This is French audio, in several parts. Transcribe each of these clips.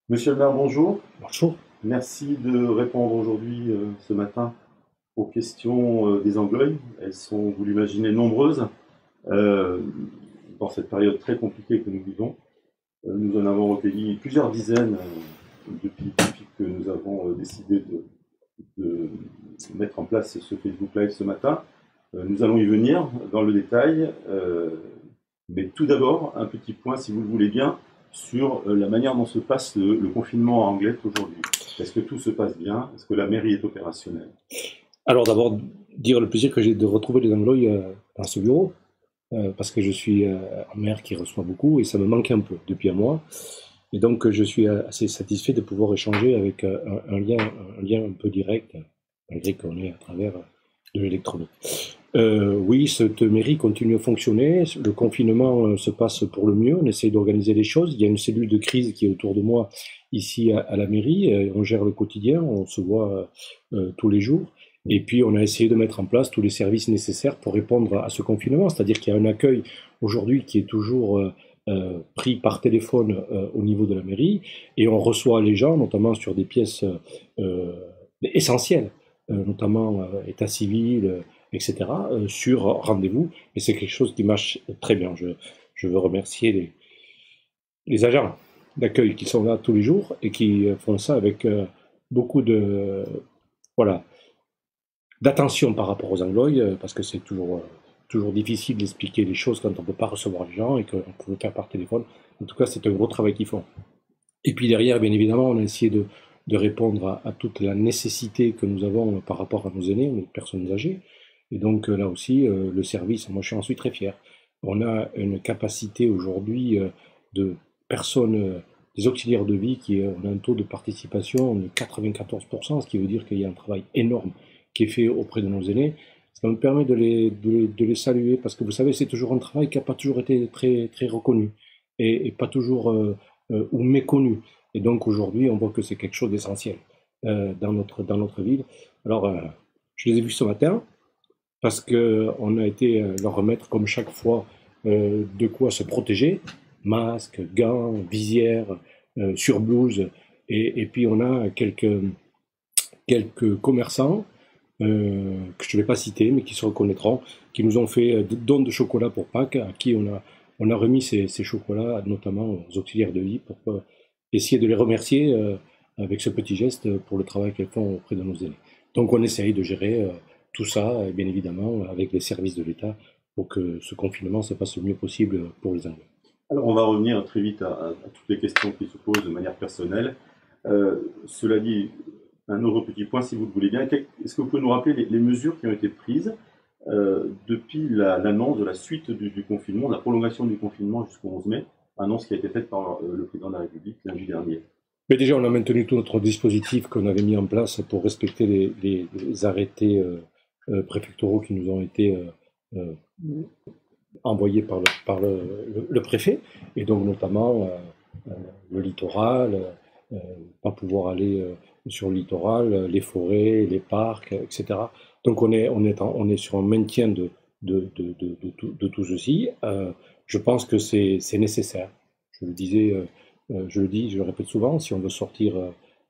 Monsieur le maire, bonjour. Bonjour. Merci de répondre aujourd'hui, ce matin, aux questions des Anglois. Elles sont, vous l'imaginez, nombreuses euh, dans cette période très compliquée que nous vivons. Nous en avons recueilli plusieurs dizaines depuis que nous avons décidé de mettre en place ce Facebook Live ce matin. Nous allons y venir dans le détail, mais tout d'abord, un petit point, si vous le voulez bien, sur la manière dont se passe le confinement à Anglet aujourd'hui. Est-ce que tout se passe bien? Est-ce que la mairie est opérationnelle? Alors d'abord, dire le plaisir que j'ai de retrouver les Anglois dans ce bureau, parce que je suis un maire qui reçoit beaucoup et ça me manque un peu depuis un mois. Et donc je suis assez satisfait de pouvoir échanger avec un lien un peu direct, malgré qu'on est à travers de l'électronique. Oui, cette mairie continue à fonctionner. Le confinement se passe pour le mieux. On essaie d'organiser les choses. Il y a une cellule de crise qui est autour de moi ici à la mairie. On gère le quotidien. On se voit tous les jours. Et puis, on a essayé de mettre en place tous les services nécessaires pour répondre à ce confinement. C'est-à-dire qu'il y a un accueil aujourd'hui qui est toujours pris par téléphone au niveau de la mairie. Et on reçoit les gens, notamment sur des pièces essentielles, notamment état civil, etc., sur rendez-vous. Et c'est quelque chose qui marche très bien. Je veux remercier les agents d'accueil qui sont là tous les jours et qui font ça avec beaucoup de, voilà, d'attention par rapport aux Anglois, parce que c'est toujours difficile d'expliquer les choses quand on ne peut pas recevoir les gens et qu'on peut le faire par téléphone. En tout cas, c'est un gros travail qu'ils font. Et puis derrière, bien évidemment, on a essayé de répondre à toute la nécessité que nous avons par rapport à nos aînés, nos personnes âgées. Et donc là aussi, le service, moi je suis ensuite très fier. On a une capacité aujourd'hui de personnes, des auxiliaires de vie, on a un taux de participation de 94%, ce qui veut dire qu'il y a un travail énorme qui est fait auprès de nos aînés. Ça me permet de les saluer, parce que vous savez, c'est toujours un travail qui n'a pas toujours été très, très reconnu et pas toujours ou méconnu. Et donc aujourd'hui, on voit que c'est quelque chose d'essentiel dans notre ville. Alors, je les ai vus ce matin parce qu'on a été leur remettre, comme chaque fois, de quoi se protéger, masque, gants, visière, surblouse, et puis on a quelques commerçants que je ne vais pas citer, mais qui se reconnaîtront, qui nous ont fait des dons de chocolat pour Pâques, à qui on a remis ces chocolats, notamment aux auxiliaires de vie, pour essayer de les remercier avec ce petit geste pour le travail qu'elles font auprès de nos aînés. Donc on essaye de gérer tout ça, bien évidemment, avec les services de l'État, pour que ce confinement se passe le mieux possible pour les Anglais. Alors, on va revenir très vite à toutes les questions qui se posent de manière personnelle. Cela dit, un autre petit point, si vous le voulez bien. Est-ce que vous pouvez nous rappeler les mesures qui ont été prises depuis l'annonce de la suite du confinement, de la prolongation du confinement jusqu'au 11 mai, annonce qui a été faite par le président de la République lundi dernier? Mais déjà, on a maintenu tout notre dispositif qu'on avait mis en place pour respecter les arrêtés préfectoraux qui nous ont été euh, envoyés par le préfet, et donc notamment le littoral, euh, pas pouvoir aller sur le littoral, les forêts, les parcs, etc. Donc on est sur un maintien de tout ceci. Je pense que c'est nécessaire. Je le disais, je le dis, je le répète souvent, si on veut sortir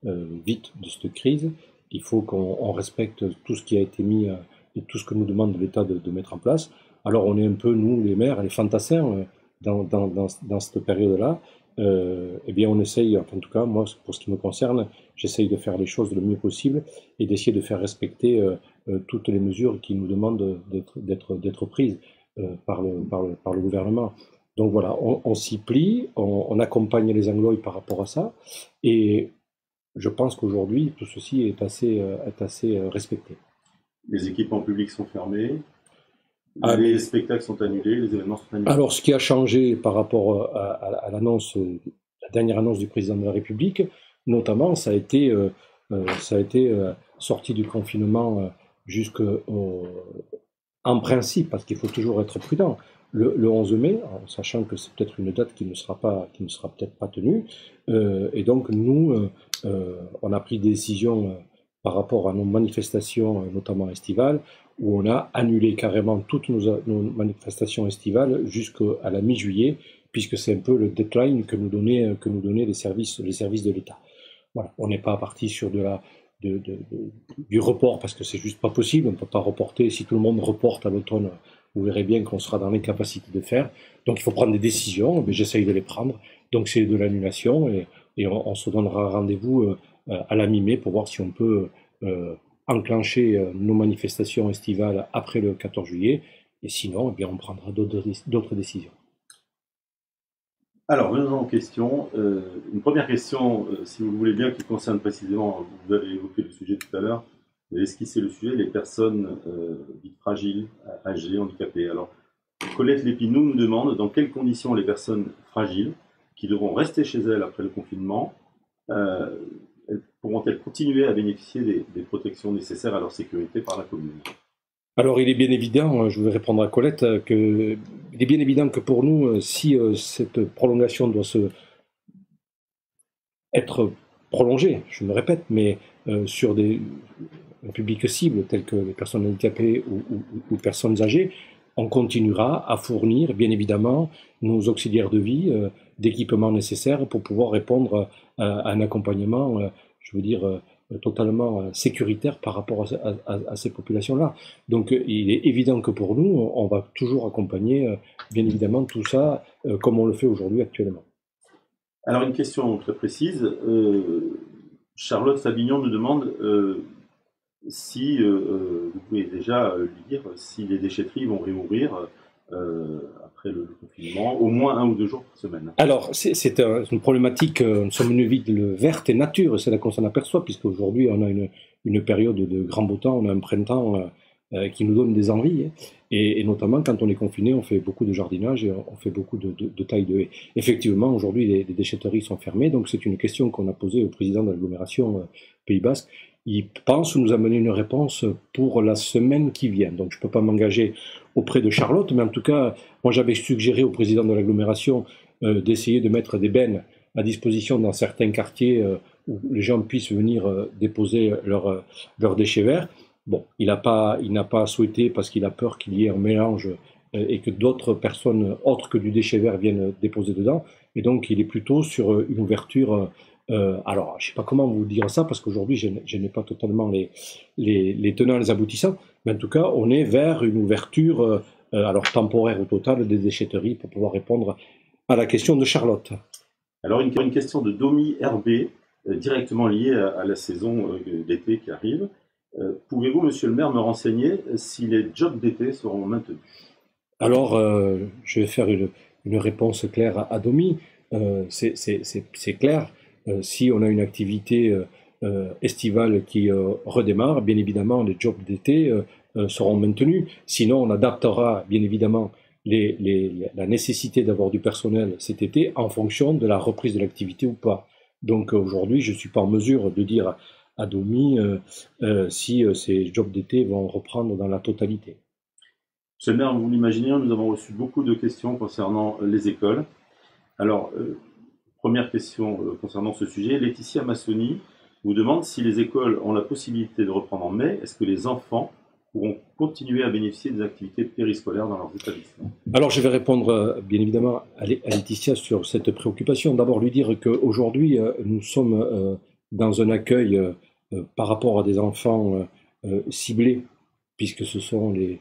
vite de cette crise, il faut qu'on respecte tout ce qui a été mis et tout ce que nous demande l'État de mettre en place. Alors on est un peu, nous, les maires, les fantassins dans cette période-là. Eh bien, on essaye, enfin, en tout cas, moi, pour ce qui me concerne, j'essaye de faire les choses le mieux possible et d'essayer de faire respecter toutes les mesures qui nous demandent d'être prises par le gouvernement. Donc voilà, on s'y plie, on accompagne les Anglois par rapport à ça, et je pense qu'aujourd'hui, tout ceci est assez respecté. Les équipements publics sont fermés, Ah, les spectacles sont annulés, les événements sont annulés. alors, ce qui a changé par rapport à l'annonce, la dernière annonce du président de la République, notamment, ça a été sorti du confinement en principe, parce qu'il faut toujours être prudent, le 11 mai, en sachant que c'est peut-être une date qui ne sera peut-être pas tenue. Et donc, nous, on a pris des décisions par rapport à nos manifestations, notamment estivales, où on a annulé carrément toutes nos manifestations estivales jusqu'à la mi-juillet, puisque c'est un peu le deadline que nous donnaient les services de l'État. Voilà, on n'est pas parti sur du report, parce que c'est juste pas possible, on ne peut pas reporter. Si tout le monde reporte à l'automne, vous verrez bien qu'on sera dans l'incapacité de faire. Donc il faut prendre des décisions, mais j'essaye de les prendre. Donc c'est de l'annulation, et on se donnera rendez-vous à la mi-mai pour voir si on peut enclencher nos manifestations estivales après le 14 juillet, et sinon, eh bien, on prendra d'autres décisions. Alors, venons-en aux questions. Une première question, si vous le voulez bien, qui concerne précisément, vous avez évoqué le sujet tout à l'heure, vous avez esquissé le sujet, les personnes dites fragiles, âgées, handicapées. Alors, Colette Lépinou nous demande dans quelles conditions les personnes fragiles, qui devront rester chez elles après le confinement, pourront-elles continuer à bénéficier des protections nécessaires à leur sécurité par la commune? Alors, il est bien évident, je vais répondre à Colette, il est bien évident que pour nous, si cette prolongation doit être prolongée, je me répète, mais sur un public cible, tel que les personnes handicapées ou personnes âgées, on continuera à fournir, bien évidemment, nos auxiliaires de vie d'équipements nécessaires pour pouvoir répondre à un accompagnement, je veux dire, totalement sécuritaire par rapport à ces populations-là. Donc il est évident que pour nous, on va toujours accompagner, bien évidemment, tout ça comme on le fait aujourd'hui actuellement. Alors une question très précise, Charlotte Fabignon nous demande si, vous pouvez déjà lui dire si les déchetteries vont réouvrir après le confinement, au moins 1 ou 2 jours par semaine. Alors, c'est une problématique, nous sommes une ville verte et nature, c'est là qu'on s'en aperçoit, puisqu'aujourd'hui on a une période de grand beau temps, on a un printemps qui nous donne des envies, hein. Et notamment quand on est confiné, on fait beaucoup de jardinage et on fait beaucoup de taille de haies. Effectivement, aujourd'hui les déchetteries sont fermées, donc c'est une question qu'on a posée au président de l'agglomération Pays Basque. Il pense nous amener une réponse pour la semaine qui vient. Donc je ne peux pas m'engager auprès de Charlotte, mais en tout cas, moi j'avais suggéré au président de l'agglomération d'essayer de mettre des bennes à disposition dans certains quartiers où les gens puissent venir déposer leurs déchets verts. Bon, il n'a pas souhaité parce qu'il a peur qu'il y ait un mélange et que d'autres personnes autres que du déchet vert viennent déposer dedans. Et donc il est plutôt sur une ouverture. Alors, je ne sais pas comment vous dire ça, parce qu'aujourd'hui, je n'ai pas totalement les tenants, les aboutissants, mais en tout cas, on est vers une ouverture alors temporaire au total des déchetteries pour pouvoir répondre à la question de Charlotte. Alors, une question de Domi RB, directement liée à la saison d'été qui arrive. Pouvez-vous, monsieur le maire, me renseigner si les jobs d'été seront maintenus? Alors, je vais faire une réponse claire à Domi. C'est clair. Si on a une activité estivale qui redémarre, bien évidemment, les jobs d'été seront maintenus. Sinon, on adaptera bien évidemment la nécessité d'avoir du personnel cet été en fonction de la reprise de l'activité ou pas. Donc aujourd'hui, je ne suis pas en mesure de dire à Domi si ces jobs d'été vont reprendre dans la totalité. Monsieur le maire, vous l'imaginez, nous avons reçu beaucoup de questions concernant les écoles. Alors, première question concernant ce sujet, Laetitia Massoni vous demande si les écoles ont la possibilité de reprendre en mai, est-ce que les enfants pourront continuer à bénéficier des activités périscolaires dans leurs établissements? Alors je vais répondre bien évidemment à Laetitia sur cette préoccupation. D'abord lui dire qu'aujourd'hui nous sommes dans un accueil par rapport à des enfants ciblés, puisque ce sont les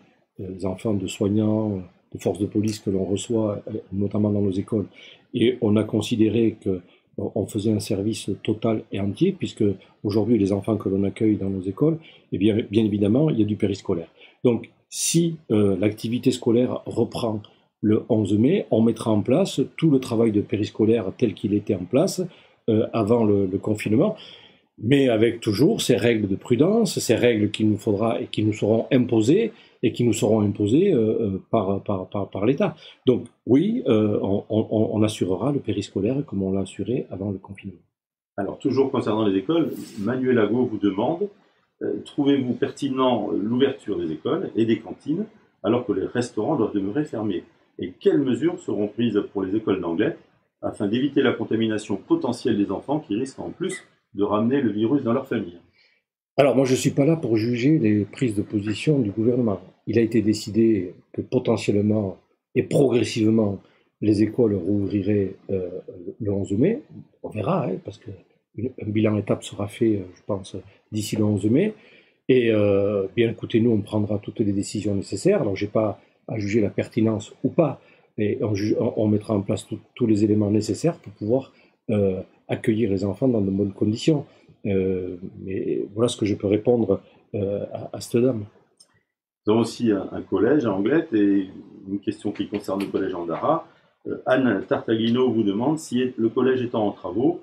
enfants de soignants, de forces de police que l'on reçoit, notamment dans nos écoles. Et on a considéré qu'on faisait un service total et entier, puisque aujourd'hui, les enfants que l'on accueille dans nos écoles, eh bien évidemment, il y a du périscolaire. Donc, si l'activité scolaire reprend le 11 mai, on mettra en place tout le travail de périscolaire tel qu'il était en place avant le confinement, mais avec toujours ces règles de prudence, ces règles qu'il nous faudra et qui nous seront imposées par l'État. Donc oui, on assurera le périscolaire comme on l'a assuré avant le confinement. Alors toujours concernant les écoles, Manuel Ago vous demande, trouvez-vous pertinent l'ouverture des écoles et des cantines alors que les restaurants doivent demeurer fermés? Et quelles mesures seront prises pour les écoles d'anglais afin d'éviter la contamination potentielle des enfants qui risquent en plus de ramener le virus dans leur famille? Alors moi je ne suis pas là pour juger les prises de position du gouvernement. Il a été décidé que potentiellement et progressivement les écoles rouvriraient le 11 mai. On verra, hein, parce qu'un bilan étape sera fait, je pense, d'ici le 11 mai. Et bien écoutez, nous, on prendra toutes les décisions nécessaires. Alors, je n'ai pas à juger la pertinence ou pas, mais on mettra en place tous les éléments nécessaires pour pouvoir accueillir les enfants dans de bonnes conditions. Mais voilà ce que je peux répondre à cette dame. Nous avons aussi un collège à Anglette et une question qui concerne le collège Andara. Anne Tartaglino vous demande si le collège étant en travaux,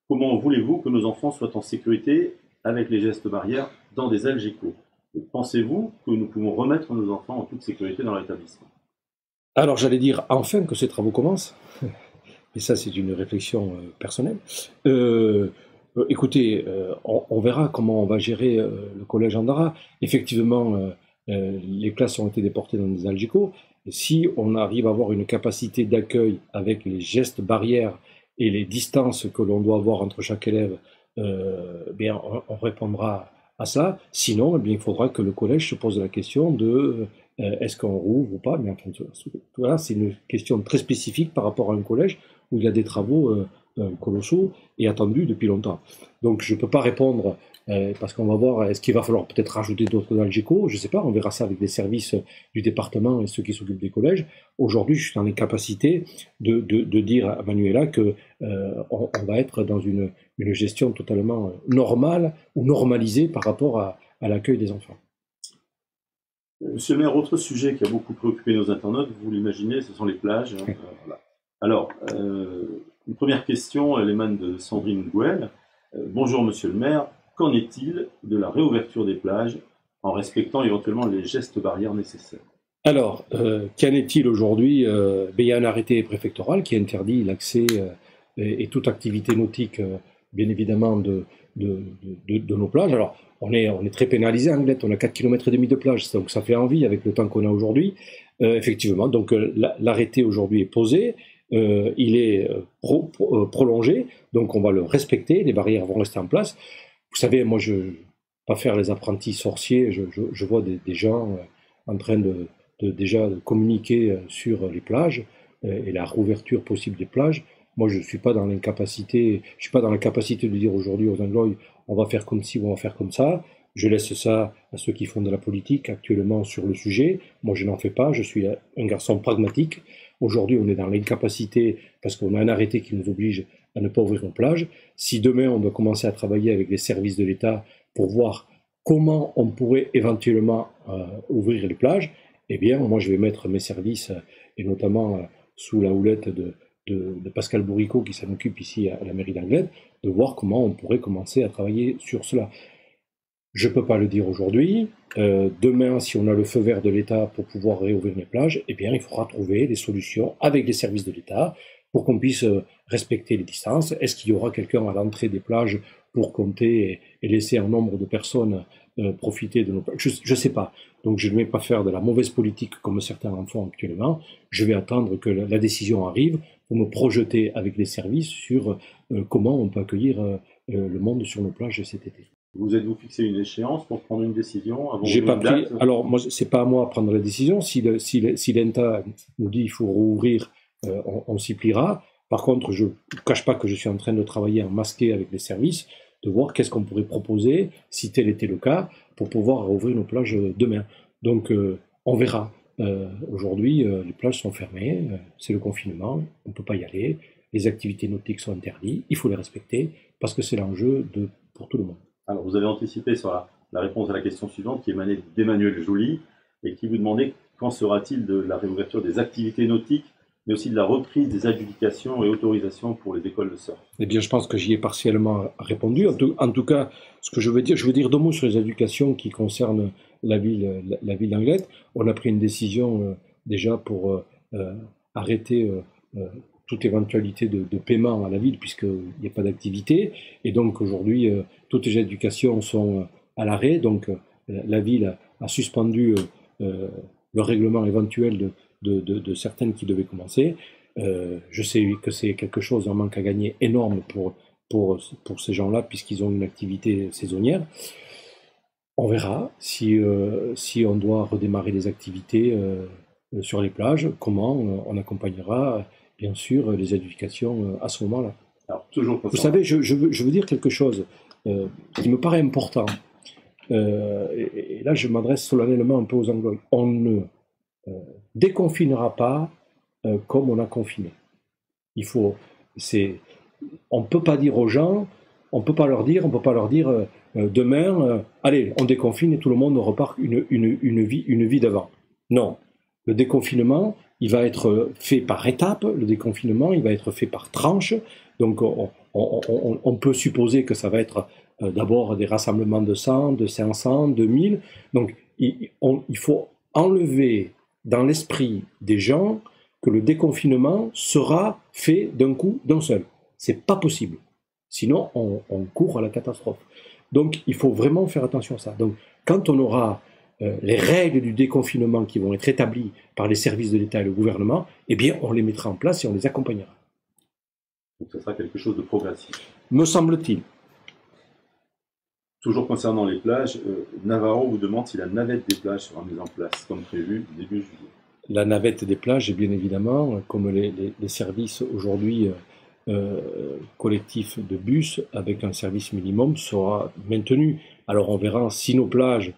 comment voulez-vous que nos enfants soient en sécurité avec les gestes barrières dans des algécos? Pensez-vous que nous pouvons remettre nos enfants en toute sécurité dans l'établissement? Alors j'allais dire enfin que ces travaux commencent, mais ça c'est une réflexion personnelle. Écoutez, on verra comment on va gérer le collège Andara. Effectivement, les classes ont été déportées dans des algécos. Si on arrive à avoir une capacité d'accueil avec les gestes barrières et les distances que l'on doit avoir entre chaque élève, bien, on répondra à ça. Sinon, eh bien, il faudra que le collège se pose la question de est-ce qu'on rouvre ou pas. Mais enfin, voilà, c'est une question très spécifique par rapport à un collège où il y a des travaux colossaux et attendus depuis longtemps. Donc je ne peux pas répondre parce qu'on va voir, est-ce qu'il va falloir peut-être rajouter d'autres algécos? Je ne sais pas, on verra ça avec les services du département et ceux qui s'occupent des collèges. Aujourd'hui, je suis dans les capacités de dire à Manuela que on va être dans une gestion totalement normale ou normalisée par rapport à l'accueil des enfants. Monsieur le maire, autre sujet qui a beaucoup préoccupé nos internautes, vous l'imaginez, ce sont les plages. Voilà. Alors, une première question, elle émane de Sandrine Gouel. Bonjour monsieur le maire, qu'en est-il de la réouverture des plages en respectant éventuellement les gestes barrières nécessaires? Alors, qu'en est-il aujourd'hui? Il y a un arrêté préfectoral qui interdit l'accès et toute activité nautique, bien évidemment, de nos plages. Alors, on est très pénalisé à Anglette, on a 4,5 km de plage, donc ça fait envie avec le temps qu'on a aujourd'hui. Effectivement, donc l'arrêté aujourd'hui est posé, il est prolongé, donc on va le respecter, les barrières vont rester en place. Vous savez, moi, je ne vais pas faire les apprentis sorciers, je vois des gens en train déjà de communiquer sur les plages et la rouverture possible des plages. Moi, je ne suis pas dans l'incapacité, je suis pas dans la capacité de dire aujourd'hui aux Anglois, on va faire comme ci ou on va faire comme ça. Je laisse ça à ceux qui font de la politique actuellement sur le sujet. Moi, je n'en fais pas, je suis un garçon pragmatique. Aujourd'hui, on est dans l'incapacité parce qu'on a un arrêté qui nous oblige à ne pas ouvrir nos plages. Si demain, on doit commencer à travailler avec les services de l'État pour voir comment on pourrait éventuellement ouvrir les plages, eh bien, moi, je vais mettre mes services, et notamment sous la houlette de Pascal Bourricot, qui s'en occupe ici à la mairie d'Anglette, de voir comment on pourrait commencer à travailler sur cela. Je ne peux pas le dire aujourd'hui. Demain, si on a le feu vert de l'État pour pouvoir réouvrir les plages, eh bien, il faudra trouver des solutions avec les services de l'État pour qu'on puisse respecter les distances. Est-ce qu'il y aura quelqu'un à l'entrée des plages pour compter et laisser un nombre de personnes profiter de nos plages? Je ne sais pas. Donc, je ne vais pas faire de la mauvaise politique comme certains en font actuellement. Je vais attendre que la décision arrive pour me projeter avec les services sur comment on peut accueillir le monde sur nos plages cet été. Vous êtes-vous fixé une échéance pour prendre une décision? J'ai pas pris. Alors, moi, c'est pas à moi à prendre la décision. Si l'ENTA nous dit qu'il faut rouvrir, on s'y pliera. Par contre, je ne cache pas que je suis en train de travailler en masqué avec les services, de voir qu'est-ce qu'on pourrait proposer, si tel était le cas, pour pouvoir rouvrir nos plages demain. Donc, on verra. Aujourd'hui, les plages sont fermées, c'est le confinement, on ne peut pas y aller, les activités nautiques sont interdites, il faut les respecter, parce que c'est l'enjeu pour tout le monde. Alors, vous avez anticipé sur la réponse à la question suivante qui émanait d'Emmanuel Joly et qui vous demandait quand sera-t-il de la réouverture des activités nautiques, mais aussi de la reprise des adjudications et autorisations pour les écoles de surf. Eh bien, je pense que j'y ai partiellement répondu. En tout cas, ce que je veux dire deux mots sur les éducations qui concernent la ville d'Anglette. On a pris une décision déjà pour arrêter toute éventualité de paiement à la ville puisqu'il n'y a pas d'activité. Et donc aujourd'hui, toutes les éducations sont à l'arrêt. Donc la ville a suspendu le règlement éventuel de certaines qui devaient commencer. Je sais que c'est quelque chose, un manque à gagner énorme pour ces gens-là puisqu'ils ont une activité saisonnière. On verra si on doit redémarrer les activités sur les plages, comment on accompagnera bien sûr, les éducations à ce moment-là. Alors, toujours Vous savez, je veux dire quelque chose qui me paraît important. Et là, je m'adresse solennellement un peu aux Anglois. On ne déconfinera pas comme on a confiné. On ne peut pas dire aux gens, on ne peut pas leur dire demain, allez, on déconfine et tout le monde repart une vie d'avant. Non, le déconfinement, il va être fait par étapes, le déconfinement, il va être fait par tranches. Donc on peut supposer que ça va être d'abord des rassemblements de 100, de 500, de 1000. Donc il faut enlever dans l'esprit des gens que le déconfinement sera fait d'un coup, d'un seul. C'est pas possible. Sinon, on court à la catastrophe. Donc, il faut vraiment faire attention à ça. Donc, quand on aura les règles du déconfinement qui vont être établies par les services de l'État et le gouvernement, eh bien, on les mettra en place et on les accompagnera. Donc, ça sera quelque chose de progressif. Me semble-t-il. Toujours concernant les plages, Navarro vous demande si la navette des plages sera mise en place, comme prévu, début juillet. La navette des plages, bien évidemment, comme les services aujourd'hui collectifs de bus, avec un service minimum, sera maintenu. Alors on verra si nos plages,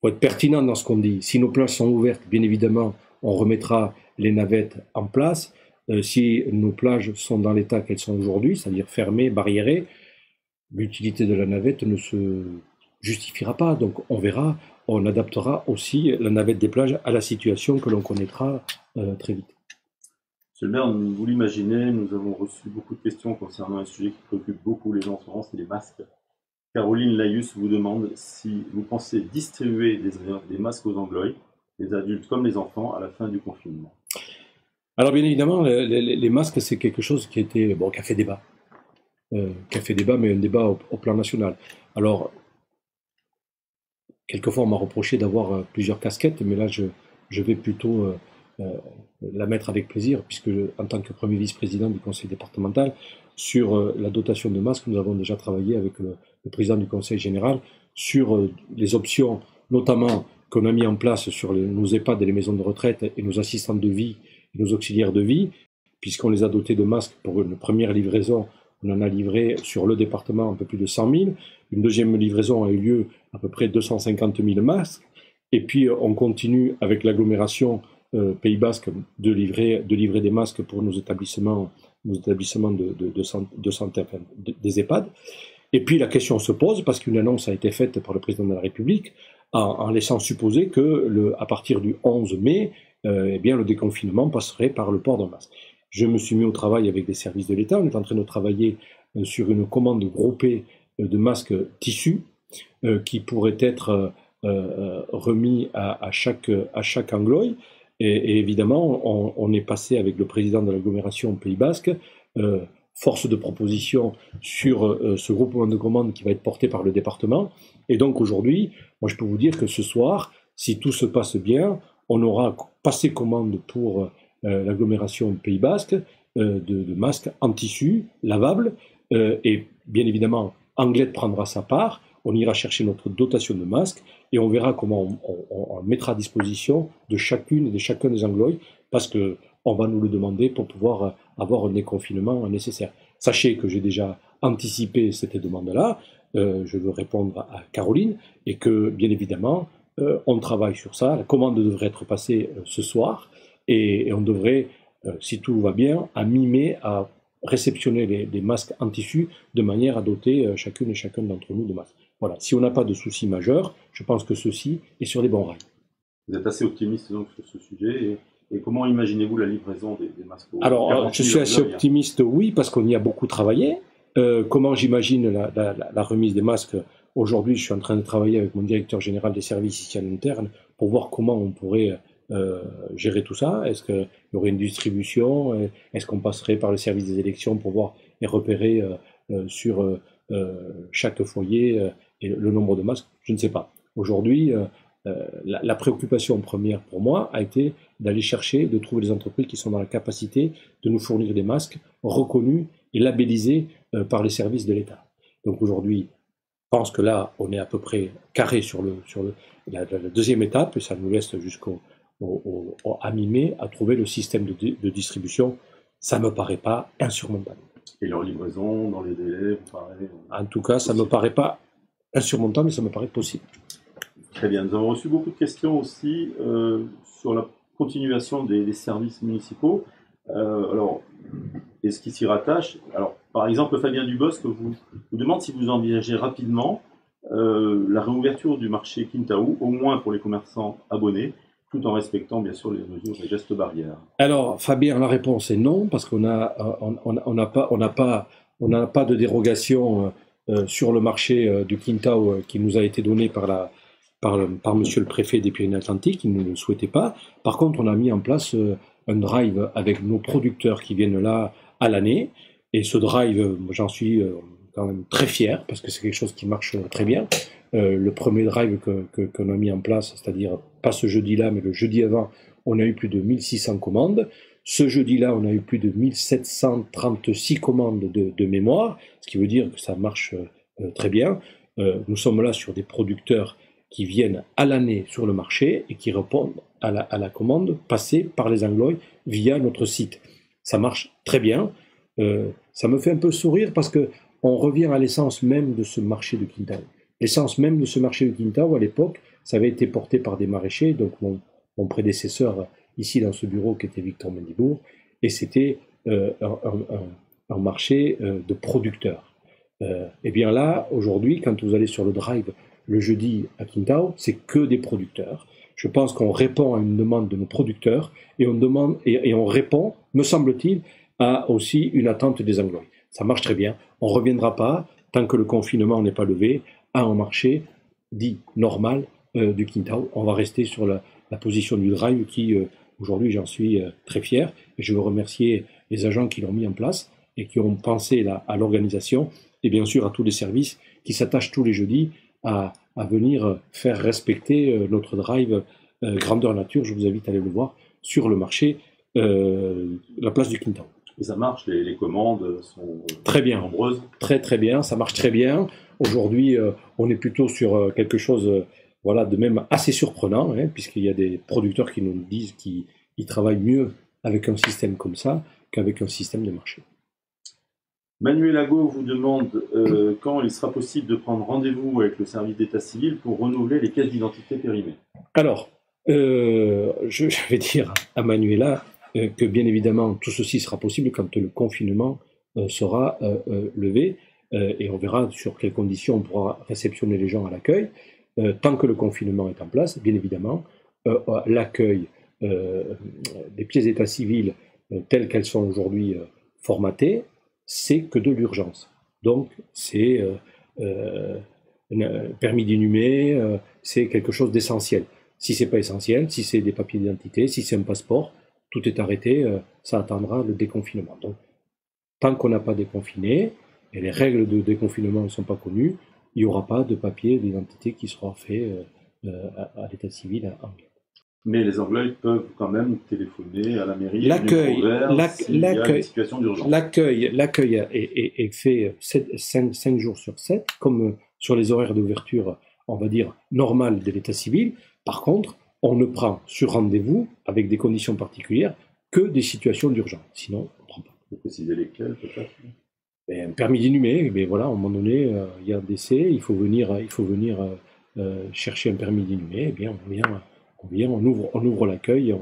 pour être pertinent dans ce qu'on dit, si nos plages sont ouvertes, bien évidemment, on remettra les navettes en place. Si nos plages sont dans l'état qu'elles sont aujourd'hui, c'est-à-dire fermées, barriérées, l'utilité de la navette ne se justifiera pas. Donc on verra, on adaptera aussi la navette des plages à la situation que l'on connaîtra très vite. Monsieur le maire, vous l'imaginez, nous avons reçu beaucoup de questions concernant un sujet qui préoccupe beaucoup les gens en ce moment, c'est les masques. Caroline Layus vous demande si vous pensez distribuer des masques aux Anglois, les adultes comme les enfants, à la fin du confinement. Alors bien évidemment, les masques, c'est quelque chose qui a fait débat. Mais un débat au plan national. Alors, quelquefois, on m'a reproché d'avoir plusieurs casquettes, mais là, je vais plutôt la mettre avec plaisir, puisque en tant que premier vice-président du conseil départemental, sur la dotation de masques, nous avons déjà travaillé avec le président du conseil général sur les options, notamment qu'on a mis en place sur nos EHPAD et les maisons de retraite et nos assistantes de vie et nos auxiliaires de vie, puisqu'on les a dotés de masques pour une première livraison. On en a livré sur le département un peu plus de 100 000. Une deuxième livraison a eu lieu à peu près 250 000 masques. Et puis on continue avec l'agglomération Pays Basque de livrer des masques pour nos établissements de santé, enfin, des EHPAD. Et puis la question se pose, parce qu'une annonce a été faite par le président de la République, en laissant supposer que à partir du 11 mai, eh bien, le déconfinement passerait par le port d'un masque. Je me suis mis au travail avec des services de l'État. On est en train de travailler sur une commande groupée de masques tissus qui pourraient être remis à chaque Anglois. Et évidemment, on est passé avec le président de l'agglomération Pays Basque, force de proposition sur ce groupement de commandes qui va être porté par le département. Et donc aujourd'hui, moi je peux vous dire que ce soir, si tout se passe bien, on aura passé commande pour l'agglomération Pays Basque de masques en tissu, lavables, et bien évidemment, Anglette prendra sa part, on ira chercher notre dotation de masques, et on verra comment on mettra à disposition de chacun des Anglois, parce qu'on va nous le demander pour pouvoir avoir un déconfinement nécessaire. Sachez que j'ai déjà anticipé cette demande-là, je veux répondre à Caroline, et que bien évidemment, on travaille sur ça, la commande devrait être passée ce soir, et on devrait, si tout va bien, à mi-mai, à réceptionner les masques en tissu de manière à doter chacune et chacun d'entre nous de masques. Voilà. Si on n'a pas de soucis majeurs, je pense que ceci est sur les bons rails. Vous êtes assez optimiste donc sur ce sujet. Et comment imaginez-vous la livraison des masques Alors, je suis assez optimiste, oui, parce qu'on y a beaucoup travaillé. Comment j'imagine la remise des masques? Aujourd'hui, je suis en train de travailler avec mon directeur général des services ici en interne pour voir comment on pourrait gérer tout ça. Est-ce qu'il y aurait une distribution? Est-ce qu'on passerait par le service des élections pour voir et repérer sur chaque foyer et le nombre de masques? Je ne sais pas. Aujourd'hui, la préoccupation première pour moi a été d'aller chercher, de trouver des entreprises qui sont dans la capacité de nous fournir des masques reconnus et labellisés par les services de l'État. Donc aujourd'hui, je pense que là, on est à peu près carré sur la deuxième étape, et ça nous laisse jusqu'à mi-mai à trouver le système de distribution ça ne me paraît pas insurmontable. Et leur livraison dans les délais, vous paraît... En tout cas, ça ne me paraît pas insurmontable, mais ça me paraît possible. Très bien. Nous avons reçu beaucoup de questions aussi sur la continuation des services municipaux. Alors, et ce qui s'y rattache. Alors, par exemple, Fabien Dubosc vous demande si vous envisagez rapidement la réouverture du marché Qingtao, au moins pour les commerçants abonnés, tout en respectant bien sûr les mesures et gestes barrières. Alors, Fabien, la réponse est non, parce qu'on n'a pas de dérogation sur le marché du Qingtao qui nous a été donné par monsieur le préfet des Pyrénées-Atlantiques, il ne le souhaitait pas. Par contre, on a mis en place un drive avec nos producteurs qui viennent là à l'année. Et ce drive, j'en suis quand même très fier, parce que c'est quelque chose qui marche très bien. Le premier drive qu'on a mis en place, c'est-à-dire pas ce jeudi-là, mais le jeudi avant, on a eu plus de 1600 commandes. Ce jeudi-là, on a eu plus de 1736 commandes de mémoire, ce qui veut dire que ça marche très bien. Nous sommes là sur des producteurs qui viennent à l'année sur le marché et qui répondent à la commande passée par les Anglois via notre site. Ça marche très bien. Ça me fait un peu sourire parce qu'on revient à l'essence même de ce marché de Qingtao. L'essence même de ce marché de Qingtao, à l'époque, ça avait été porté par des maraîchers, donc mon prédécesseur ici dans ce bureau qui était Victor Mendibourg, et c'était un marché de producteurs. Et bien là, aujourd'hui, quand vous allez sur le drive le jeudi à Qingtao, c'est que des producteurs. Je pense qu'on répond à une demande de nos producteurs et on répond, me semble-t-il, à aussi une attente des Anglois. Ça marche très bien. On ne reviendra pas, tant que le confinement n'est pas levé, à un marché dit normal du Qingtao. On va rester sur la position du drive qui, aujourd'hui, j'en suis très fier. Et je veux remercier les agents qui l'ont mis en place et qui ont pensé à l'organisation et bien sûr à tous les services qui s'attachent tous les jeudis à venir faire respecter notre drive grandeur nature. Je vous invite à aller le voir sur le marché, la place du Qingtao. Et ça marche, les commandes sont très bien, nombreuses. Très bien, ça marche très bien. Aujourd'hui, on est plutôt sur quelque chose de même assez surprenant, puisqu'il y a des producteurs qui nous disent qu'ils travaillent mieux avec un système comme ça qu'avec un système de marché. Manuel Ago vous demande quand il sera possible de prendre rendez-vous avec le service d'état civil pour renouveler les pièces d'identité périmées. Alors, je vais dire à Manuela que bien évidemment tout ceci sera possible quand le confinement sera levé et on verra sur quelles conditions on pourra réceptionner les gens à l'accueil. Tant que le confinement est en place, bien évidemment, l'accueil des pièces d'état civil telles qu'elles sont aujourd'hui formatées, c'est que de l'urgence. Donc, c'est un permis d'inhumer, c'est quelque chose d'essentiel. Si ce n'est pas essentiel, si c'est des papiers d'identité, si c'est un passeport, tout est arrêté, ça attendra le déconfinement. Donc, tant qu'on n'a pas déconfiné, et les règles de déconfinement ne sont pas connues, il n'y aura pas de papier d'identité qui sera fait à l'état civil anglais. Mais les Anglais peuvent quand même téléphoner à la mairie. L'accueil est fait 5 jours sur 7, comme sur les horaires d'ouverture, on va dire, normales de l'état civil. Par contre, on ne prend sur rendez-vous, avec des conditions particulières, que des situations d'urgence. Sinon, on ne prend pas. Vous précisez lesquelles, peut-être ? Un permis d'inhumer, mais voilà, à un moment donné, il y a un décès, il faut venir chercher un permis d'inhumer, eh bien, on ouvre l'accueil,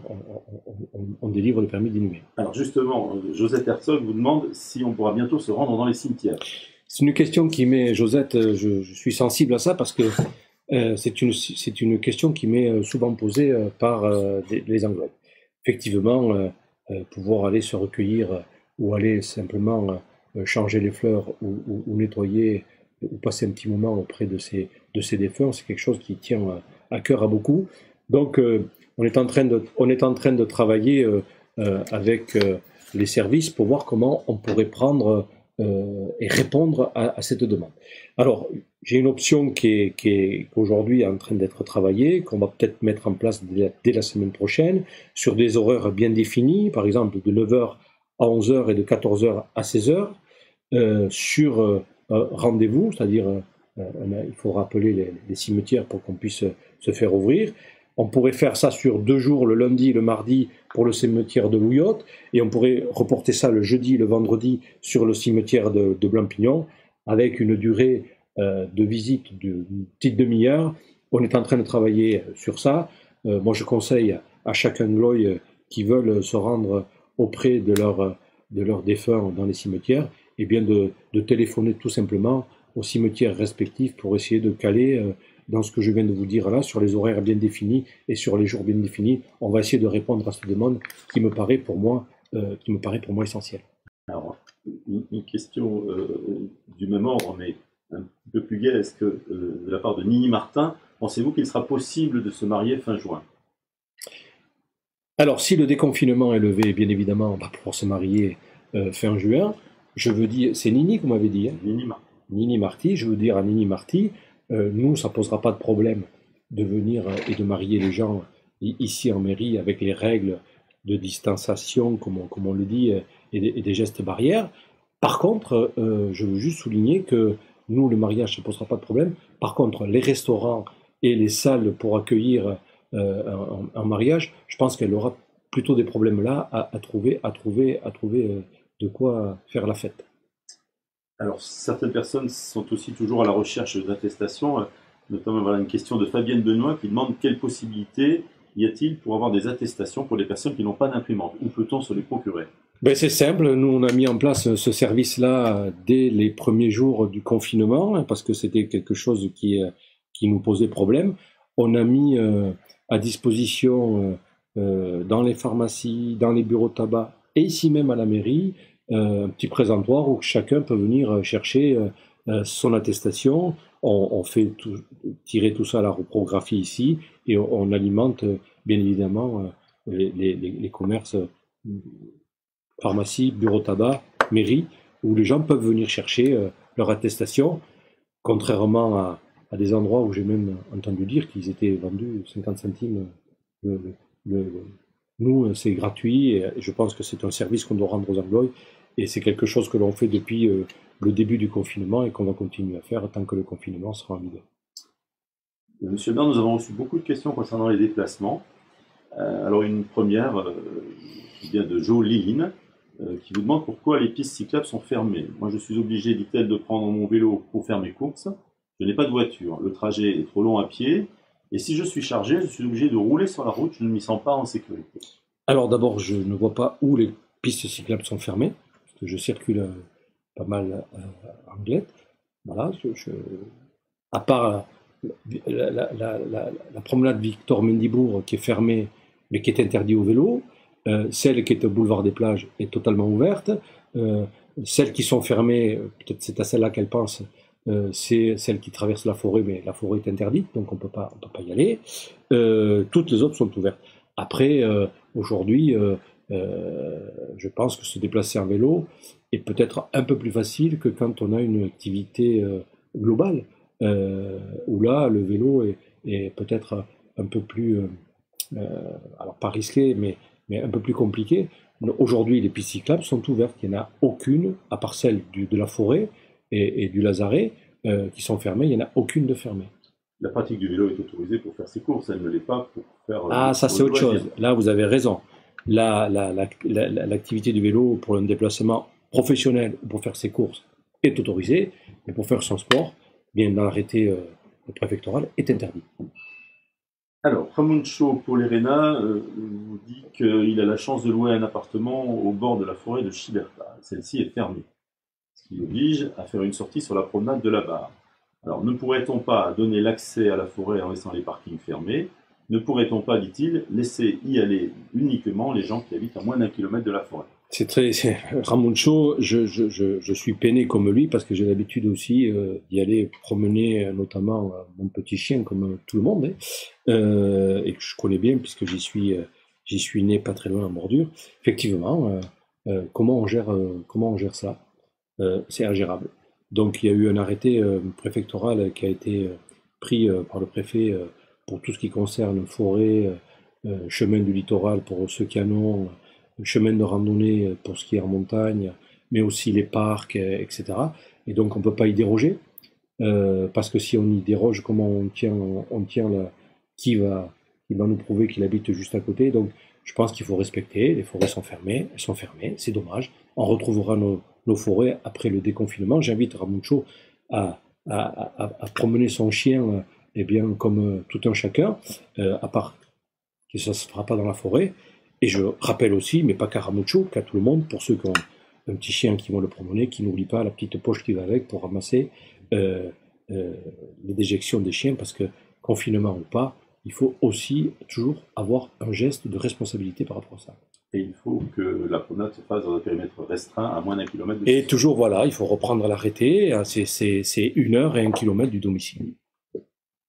on délivre le permis d'inhumer. Alors justement, Josette Herzog vous demande si on pourra bientôt se rendre dans les cimetières. C'est une question qui m'est, Josette, je suis sensible à ça parce que c'est une question qui m'est souvent posée par les Anglais. Effectivement, pouvoir aller se recueillir ou aller simplement changer les fleurs ou nettoyer ou passer un petit moment auprès de ces défunts, c'est quelque chose qui tient à cœur à beaucoup. Donc, on est en train de travailler avec les services pour voir comment on pourrait prendre et répondre à cette demande. Alors, j'ai une option qui est aujourd'hui en train d'être travaillée, qu'on va peut-être mettre en place dès la semaine prochaine, sur des horaires bien définis, par exemple de 9h à 11h et de 14h à 16h, sur rendez-vous, c'est-à-dire il faut rappeler les cimetières pour qu'on puisse se faire ouvrir. On pourrait faire ça sur 2 jours, le lundi et le mardi, pour le cimetière de Louillotte, et on pourrait reporter ça le jeudi et le vendredi sur le cimetière de Blampignon, avec une durée de visite d'une petite demi-heure. On est en train de travailler sur ça. Moi, je conseille à chaque Anglois qui veulent se rendre auprès de leurs défunts dans les cimetières, et bien de téléphoner tout simplement aux cimetières respectifs pour essayer de caler dans ce que je viens de vous dire là, sur les horaires bien définis et sur les jours bien définis. On va essayer de répondre à cette demande qui me paraît pour moi essentielle. Alors, une question du même ordre, mais un petit peu plus gaie. Est-ce que, de la part de Nini Martin, pensez-vous qu'il sera possible de se marier fin juin? Alors, si le déconfinement est levé, bien évidemment, on va pouvoir se marier fin juin. Je veux dire, c'est Nini que vous m'avez dit, hein? Nini Martin. Nini Marty, je veux dire à Nini Marty, nous, ça ne posera pas de problème de venir et de marier les gens ici en mairie avec les règles de distanciation, comme on le dit, et des gestes barrières. Par contre, je veux juste souligner que nous, le mariage, ça ne posera pas de problème. Par contre, les restaurants et les salles pour accueillir un mariage, je pense qu'elle aura plutôt des problèmes là à trouver de quoi faire la fête. Alors, certaines personnes sont aussi toujours à la recherche d'attestations, notamment voilà une question de Fabienne Benoît qui demande quelles possibilités y a-t-il pour avoir des attestations pour les personnes qui n'ont pas d'imprimante? Où peut-on se les procurer? Ben c'est simple, nous on a mis en place ce service-là dès les premiers jours du confinement, hein, parce que c'était quelque chose qui nous posait problème. On a mis à disposition dans les pharmacies, dans les bureaux de tabac et ici même à la mairie, un petit présentoir où chacun peut venir chercher son attestation. On fait tirer tout ça à la reprographie ici et on alimente bien évidemment les commerces, pharmacie, bureau de tabac, mairie, où les gens peuvent venir chercher leur attestation, contrairement à des endroits où j'ai même entendu dire qu'ils étaient vendus 50 centimes. Nous, c'est gratuit et je pense que c'est un service qu'on doit rendre aux Anglois et c'est quelque chose que l'on fait depuis le début du confinement et qu'on va continuer à faire tant que le confinement sera en vigueur. Monsieur Bern, nous avons reçu beaucoup de questions concernant les déplacements. Alors une première qui vient de Jo Lilline, qui vous demande pourquoi les pistes cyclables sont fermées. Moi je suis obligé, dit-elle, de prendre mon vélo pour faire mes courses. Je n'ai pas de voiture, le trajet est trop long à pied, et si je suis chargé, je suis obligé de rouler sur la route, je ne m'y sens pas en sécurité. Alors d'abord, je ne vois pas où les pistes cyclables sont fermées, parce que je circule pas mal en Glette. Voilà, à part la promenade Victor Mendibourg qui est fermée, mais qui est interdite au vélo, celle qui est au boulevard des Plages est totalement ouverte. Celles qui sont fermées, peut-être c'est à celle-là qu'elle pense, c'est celle qui traverse la forêt, mais la forêt est interdite, donc on peut pas y aller. Toutes les autres sont ouvertes. Après, aujourd'hui, je pense que se déplacer en vélo est peut-être un peu plus facile que quand on a une activité globale, où là, le vélo est peut-être un peu plus, alors pas risqué, mais un peu plus compliqué. Aujourd'hui, les pistes cyclables sont ouvertes. Il n'y en a aucune, à part celle de la forêt et du Lazaret, qui sont fermées. Il n'y en a aucune de fermée. La pratique du vélo est autorisée pour faire ses courses, elle ne l'est pas pour faire... Ah, ça c'est autre chose. Là, vous avez raison. L'activité du vélo pour un déplacement professionnel ou pour faire ses courses est autorisée, mais pour faire son sport, bien dans l'arrêté préfectoral, est interdit. Alors, Ramuncho Polerena vous dit qu'il a la chance de louer un appartement au bord de la forêt de Chiberta. Celle-ci est fermée, ce qui oblige à faire une sortie sur la promenade de la Barre. Alors, ne pourrait-on pas donner l'accès à la forêt en laissant les parkings fermés? Ne pourrait-on pas, dit-il, laisser y aller uniquement les gens qui habitent à moins d'1 kilomètre de la forêt? Ramuncho, je suis peiné comme lui parce que j'ai l'habitude aussi d'y aller promener notamment mon petit chien comme tout le monde, hein, et que je connais bien puisque j'y suis né pas très loin en bordure. Effectivement, comment on gère ça? C'est ingérable. Donc il y a eu un arrêté préfectoral qui a été pris par le préfet pour tout ce qui concerne forêt, chemin du littoral pour ceux qui en ont, chemin de randonnée pour ce qui est en montagne, mais aussi les parcs, etc. Et donc on ne peut pas y déroger, parce que si on y déroge, comment on tient qui va il va nous prouver qu'il habite juste à côté. Donc, je pense qu'il faut respecter. Les forêts sont fermées, c'est dommage. On retrouvera nos forêts après le déconfinement. J'invite Ramucho à promener son chien, eh bien, comme tout un chacun, à part que ça ne se fera pas dans la forêt. Et je rappelle aussi, mais pas qu'à Ramucho, qu'à tout le monde, pour ceux qui ont un petit chien qui vont le promener, qui n'oublie pas la petite poche qui va avec pour ramasser les déjections des chiens, parce que confinement ou pas, il faut aussi toujours avoir un geste de responsabilité par rapport à ça. Et il faut que la promenade se fasse dans un périmètre restreint à moins d'1 kilomètre de Et toujours, voilà, il faut reprendre l'arrêté, c'est 1 heure et 1 kilomètre du domicile.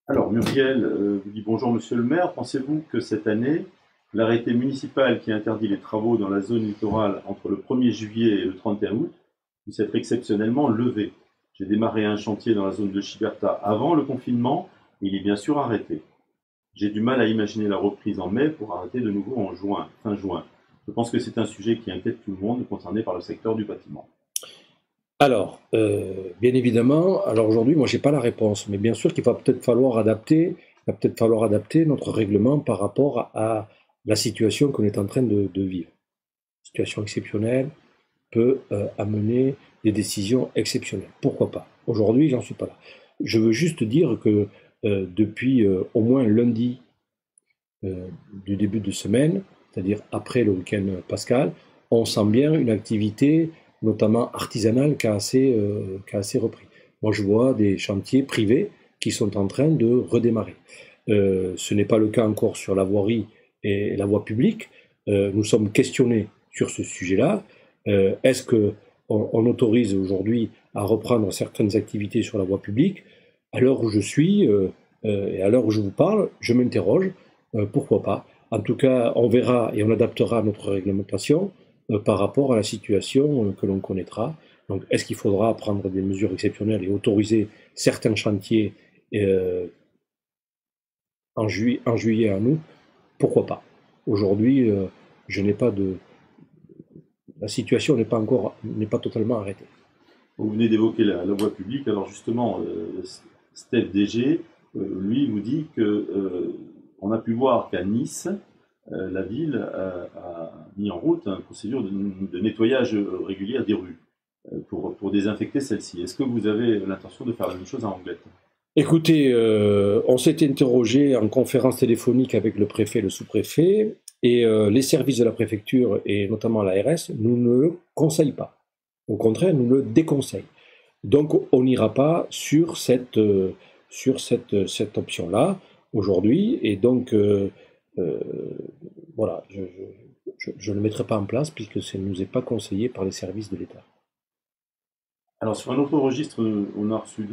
Alors, Muriel vous dit bonjour Monsieur le maire, pensez-vous que cette année, l'arrêté municipal qui interdit les travaux dans la zone littorale entre le 1er juillet et le 31 août puisse être exceptionnellement levé? J'ai démarré un chantier dans la zone de Chiberta avant le confinement, et il est bien sûr arrêté. J'ai du mal à imaginer la reprise en mai pour arrêter de nouveau en juin, fin juin. Je pense que c'est un sujet qui inquiète tout le monde concerné par le secteur du bâtiment. Alors, bien évidemment, alors aujourd'hui, moi, j'ai pas la réponse, mais bien sûr qu'il va peut-être falloir adapter notre règlement par rapport à la situation qu'on est en train de vivre. Situation exceptionnelle peut amener des décisions exceptionnelles. Pourquoi pas? Aujourd'hui, j'en suis pas là. Je veux juste dire que depuis au moins lundi du début de semaine, c'est-à-dire après le week-end pascal, on sent bien une activité, notamment artisanale, qui a assez repris. Moi, je vois des chantiers privés qui sont en train de redémarrer. Ce n'est pas le cas encore sur la voirie et la voie publique. Nous sommes questionnés sur ce sujet-là. Est-ce qu'on autorise aujourd'hui à reprendre certaines activités sur la voie publique? À l'heure où je suis et à l'heure où je vous parle, je m'interroge. Pourquoi pas? En tout cas, on verra et on adaptera notre réglementation par rapport à la situation que l'on connaîtra. Donc, est-ce qu'il faudra prendre des mesures exceptionnelles et autoriser certains chantiers en juillet, en août? Pourquoi pas? Aujourd'hui, je n'ai pas de... La situation n'est pas totalement arrêtée. Vous venez d'évoquer la voie publique. Alors justement, Steph DG, lui, vous dit que on a pu voir qu'à Nice, la ville a mis en route une procédure de nettoyage régulier des rues pour désinfecter celles-ci. Est-ce que vous avez l'intention de faire la même chose à Anglette? Écoutez, on s'est interrogé en conférence téléphonique avec le préfet, le sous-préfet, et les services de la préfecture, et notamment l'ARS, nous ne le conseillent pas. Au contraire, nous le déconseillent. Donc, on n'ira pas sur cette option-là aujourd'hui, et donc, voilà, je ne le mettrai pas en place puisque ça ne nous est pas conseillé par les services de l'État. Alors, sur un autre registre, on a reçu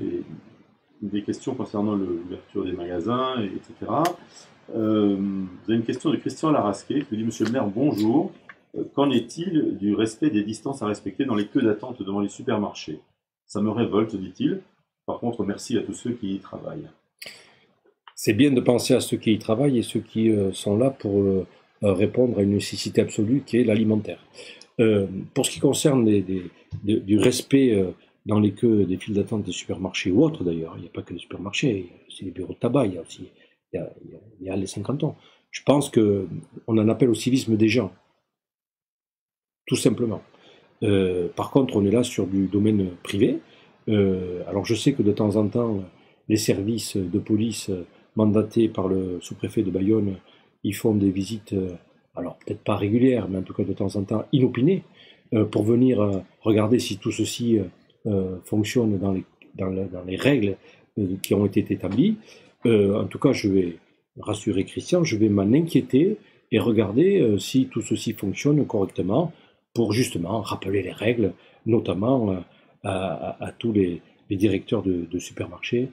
des questions concernant l'ouverture des magasins, etc. Vous avez une question de Christian Larasquet qui dit: Monsieur le maire, bonjour. Qu'en est-il du respect des distances à respecter dans les queues d'attente devant les supermarchés? Ça me révolte, dit-il. Par contre, merci à tous ceux qui y travaillent. C'est bien de penser à ceux qui y travaillent et ceux qui sont là pour répondre à une nécessité absolue qui est l'alimentaire. Pour ce qui concerne du respect dans les queues des files d'attente des supermarchés ou autres d'ailleurs, il n'y a pas que les supermarchés, c'est les bureaux de tabac, il y a les 50 ans. Je pense qu'on en appelle au civisme des gens, tout simplement. Par contre, on est là sur du domaine privé. Alors je sais que de temps en temps, les services de police mandatés par le sous-préfet de Bayonne, ils font des visites, alors peut-être pas régulières, mais en tout cas de temps en temps inopinées, pour venir regarder si tout ceci fonctionne dans les règles qui ont été établies. En tout cas, je vais rassurer Christian, je vais m'en inquiéter et regarder si tout ceci fonctionne correctement pour justement rappeler les règles, notamment à tous les directeurs de supermarchés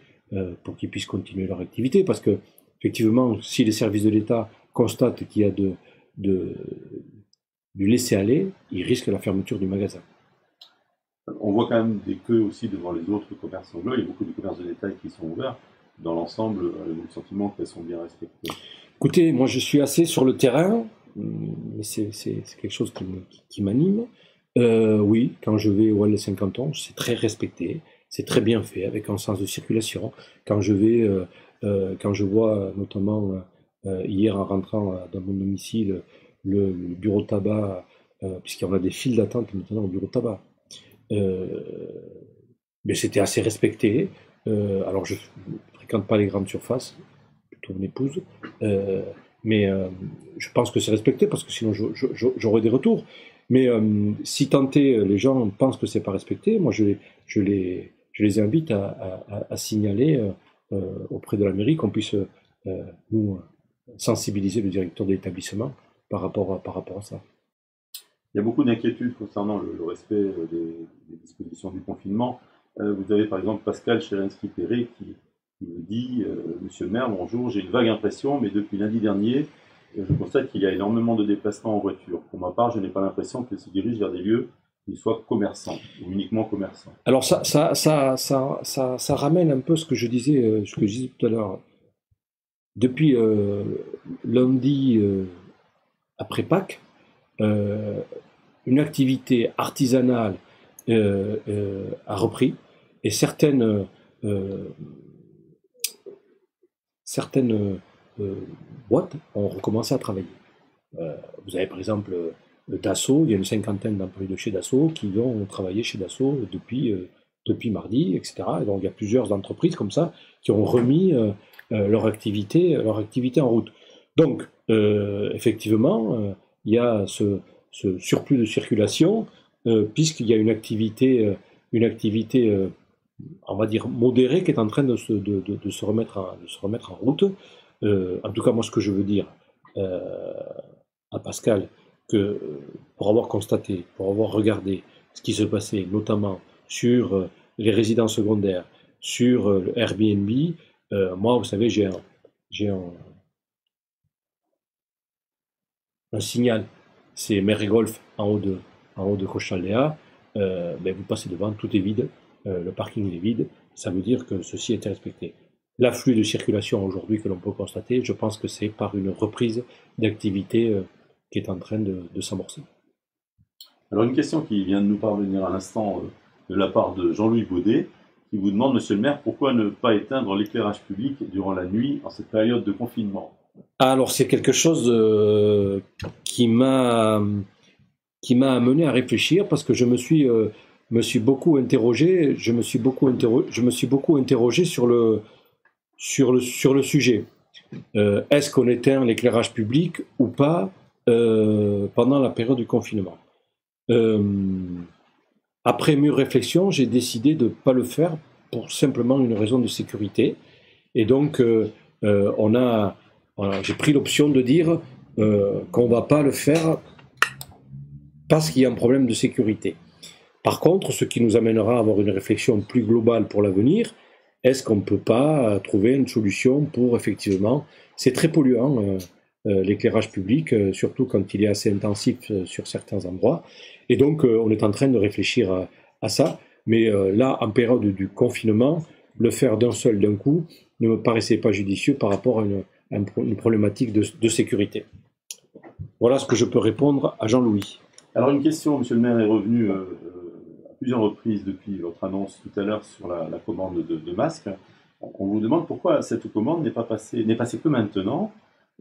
pour qu'ils puissent continuer leur activité. Parce que, effectivement, si les services de l'État constatent qu'il y a du laisser-aller, ils risquent la fermeture du magasin. On voit quand même des queues aussi devant les autres commerces anglais. Il y a beaucoup de commerces de détail qui sont ouverts. Dans l'ensemble, le sentiment qu'elles sont bien respectées. Écoutez, moi je suis assez sur le terrain, mais c'est quelque chose qui m'anime. Oui, quand je vais au L50 c'est très respecté, c'est très bien fait, avec un sens de circulation. Quand je vois notamment hier en rentrant dans mon domicile le bureau de tabac, puisqu'on a des files d'attente maintenant au bureau de tabac. Mais c'était assez respecté. Alors je ne fréquente pas les grandes surfaces, plutôt mon épouse, mais je pense que c'est respecté parce que sinon j'aurais des retours. Mais si tant est les gens pensent que c'est pas respecté, moi je les invite à signaler auprès de la mairie qu'on puisse nous sensibiliser le directeur de l'établissement par rapport à ça. Il y a beaucoup d'inquiétudes concernant le respect des dispositions du confinement. Vous avez par exemple Pascal Chelensky-Perret qui vous dit Monsieur le maire, bonjour, j'ai une vague impression, mais depuis lundi dernier, je constate qu'il y a énormément de déplacements en voiture. Pour ma part, je n'ai pas l'impression qu'elle se dirige vers des lieux qui soient commerçants ou uniquement commerçants. Alors ça ramène un peu ce que je disais tout à l'heure. Depuis lundi après Pâques, une activité artisanale a repris et certaines boîtes ont recommencé à travailler. Vous avez par exemple Dassault, il y a une cinquantaine d'employés de chez Dassault qui ont travaillé chez Dassault depuis mardi, etc. Et donc il y a plusieurs entreprises comme ça qui ont remis leur activité en route. Donc effectivement, il y a ce surplus de circulation puisqu'il y a une activité on va dire modérée qui est en train de se remettre en route. En tout cas, moi, ce que je veux dire à Pascal, que pour avoir constaté, pour avoir regardé ce qui se passait, notamment sur les résidences secondaires, sur le Airbnb, moi, vous savez, j'ai un signal, c'est Mérigolf en haut de Cochaldea, vous passez devant, tout est vide, le parking est vide, ça veut dire que ceci a été respecté. L'afflux de circulation aujourd'hui que l'on peut constater, je pense que c'est par une reprise d'activité qui est en train de s'amorcer. Alors une question qui vient de nous parvenir à l'instant de la part de Jean-Louis Baudet, qui vous demande, Monsieur le maire, pourquoi ne pas éteindre l'éclairage public durant la nuit en cette période de confinement? Alors c'est quelque chose qui m'a amené à réfléchir parce que je me suis beaucoup interrogé sur le sujet. Est-ce qu'on éteint l'éclairage public ou pas pendant la période du confinement? Après mûre réflexion, j'ai décidé de ne pas le faire pour simplement une raison de sécurité. Et donc, j'ai pris l'option de dire qu'on ne va pas le faire parce qu'il y a un problème de sécurité. Par contre, ce qui nous amènera à avoir une réflexion plus globale pour l'avenir, est-ce qu'on ne peut pas trouver une solution pour effectivement, c'est très polluant l'éclairage public, surtout quand il est assez intensif sur certains endroits, et donc on est en train de réfléchir à ça, mais là, en période du confinement, le faire d'un coup ne me paraissait pas judicieux par rapport à une problématique de sécurité. Voilà ce que je peux répondre à Jean-Louis. Alors une question, Monsieur le maire, est revenue à plusieurs reprises depuis votre annonce tout à l'heure sur la commande de masques. On vous demande pourquoi cette commande n'est passée que maintenant,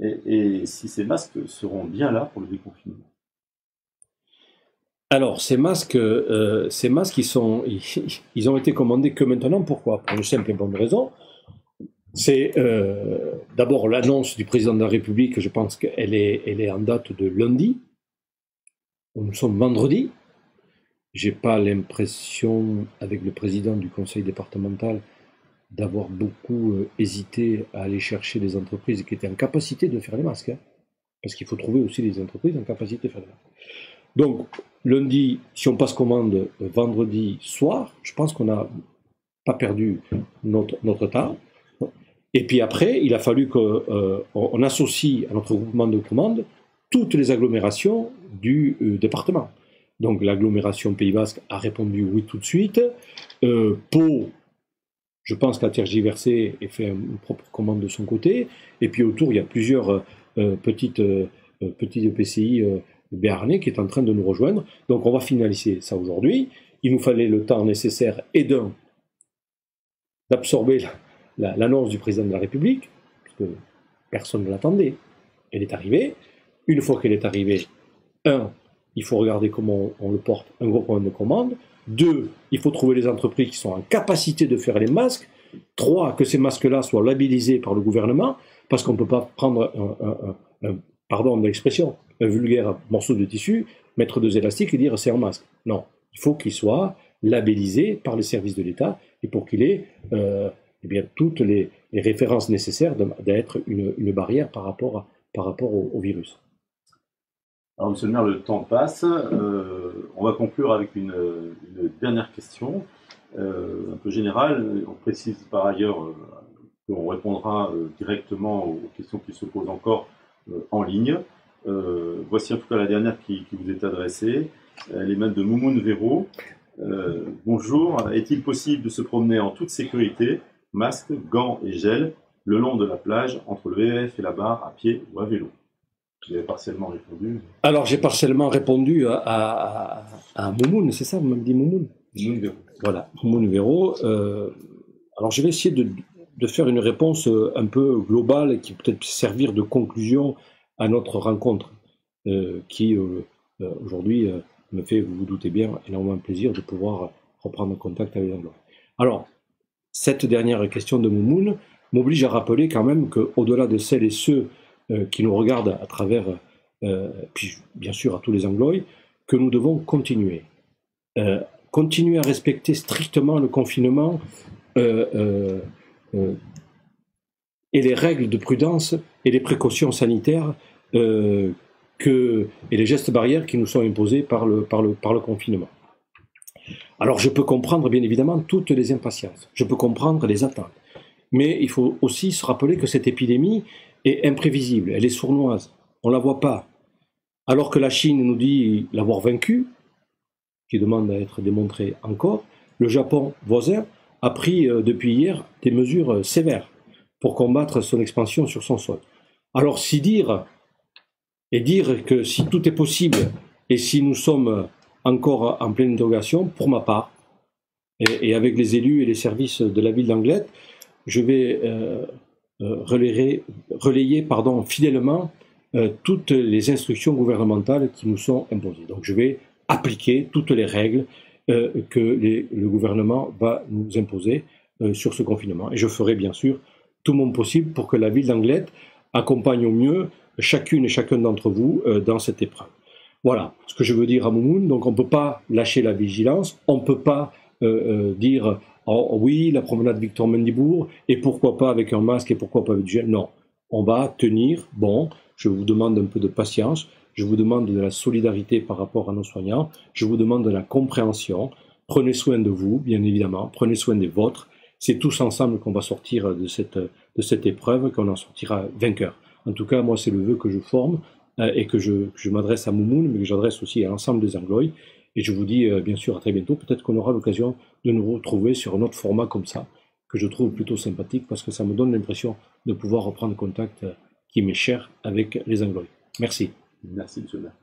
et si ces masques seront bien là pour le déconfinement. Alors ces masques ils ont été commandés que maintenant. Pourquoi? Pour une simple et bonne raison. C'est d'abord l'annonce du président de la République, je pense qu'elle est en date de lundi. Nous sommes vendredi. J'ai pas l'impression, avec le président du conseil départemental, d'avoir beaucoup hésité à aller chercher des entreprises qui étaient en capacité de faire les masques. Parce qu'il faut trouver aussi des entreprises en capacité de faire les masques. Donc, lundi, si on passe commande vendredi soir, je pense qu'on n'a pas perdu notre temps. Et puis après, il a fallu qu'on associe à notre groupement de commandes toutes les agglomérations du département. Donc l'agglomération Pays Basque a répondu oui tout de suite. Pau, je pense qu'a tergiversé et fait une propre commande de son côté. Et puis autour, il y a plusieurs petits EPCI béarnais qui est en train de nous rejoindre. Donc on va finaliser ça aujourd'hui. Il nous fallait le temps nécessaire et d'absorber l'annonce du président de la République, parce que personne ne l'attendait. Elle est arrivée. Une fois qu'elle est arrivée, il faut regarder comment on le porte, un gros problème de commande. 2, il faut trouver les entreprises qui sont en capacité de faire les masques. 3, que ces masques-là soient labellisés par le gouvernement, parce qu'on ne peut pas prendre pardon de l'expression, un vulgaire morceau de tissu, mettre 2 élastiques et dire c'est un masque. Non, il faut qu'il soit labellisé par les services de l'État et pour qu'il ait toutes les références nécessaires d'être une barrière par rapport au virus. Alors, monsieur le maire, le temps passe. On va conclure avec une dernière question, un peu générale. On précise par ailleurs qu'on répondra directement aux questions qui se posent encore en ligne. Voici en tout cas la dernière qui vous est adressée. Elle émane de Moumoun Véro. Bonjour, est-il possible de se promener en toute sécurité, masque, gants et gel, le long de la plage, entre le VEF et la barre, à pied ou à vélo? Vous avez partiellement répondu. Alors, j'ai partiellement répondu à Moumoun, c'est ça, vous m'avez dit Moumoun? Moumoun Véro. Voilà, Moumoun Véro. Alors, je vais essayer de faire une réponse un peu globale qui peut peut-être servir de conclusion à notre rencontre, qui aujourd'hui me fait, vous vous doutez bien, énormément plaisir de pouvoir reprendre contact avec Anglo. Alors, cette dernière question de Moumoun m'oblige à rappeler quand même qu'au-delà de celles et ceux qui nous regardent à travers, puis bien sûr à tous les Anglois, que nous devons continuer. Continuer à respecter strictement le confinement et les règles de prudence et les précautions sanitaires et les gestes barrières qui nous sont imposés par le confinement. Alors je peux comprendre bien évidemment toutes les impatiences, je peux comprendre les attentes, mais il faut aussi se rappeler que cette épidémie est imprévisible, elle est sournoise, on ne la voit pas. Alors que la Chine nous dit l'avoir vaincue, qui demande à être démontrée encore, le Japon voisin a pris depuis hier des mesures sévères pour combattre son expansion sur son sol. Alors dire que si tout est possible et si nous sommes encore en pleine interrogation, pour ma part, et avec les élus et les services de la ville d'Anglet, je vais relayer fidèlement toutes les instructions gouvernementales qui nous sont imposées. Donc je vais appliquer toutes les règles que le gouvernement va nous imposer sur ce confinement. Et je ferai bien sûr tout mon possible pour que la ville d'Anglet accompagne au mieux chacune et chacun d'entre vous dans cette épreuve. Voilà ce que je veux dire à Moumoun. Donc on ne peut pas lâcher la vigilance, on ne peut pas dire oh, oui, la promenade Victor Mendebourg, et pourquoi pas avec un masque et pourquoi pas avec du gel. Non, on va tenir bon. Je vous demande un peu de patience, je vous demande de la solidarité par rapport à nos soignants, je vous demande de la compréhension. Prenez soin de vous, bien évidemment, prenez soin des vôtres. C'est tous ensemble qu'on va sortir de cette épreuve, qu'on en sortira vainqueur. En tout cas, moi, c'est le vœu que je forme et que je m'adresse à Moumoun, mais que j'adresse aussi à l'ensemble des Anglois. Et je vous dis bien sûr à très bientôt. Peut-être qu'on aura l'occasion de nous retrouver sur un autre format comme ça, que je trouve plutôt sympathique, parce que ça me donne l'impression de pouvoir reprendre contact qui m'est cher avec les Anglois. Merci. Merci, monsieur le maire.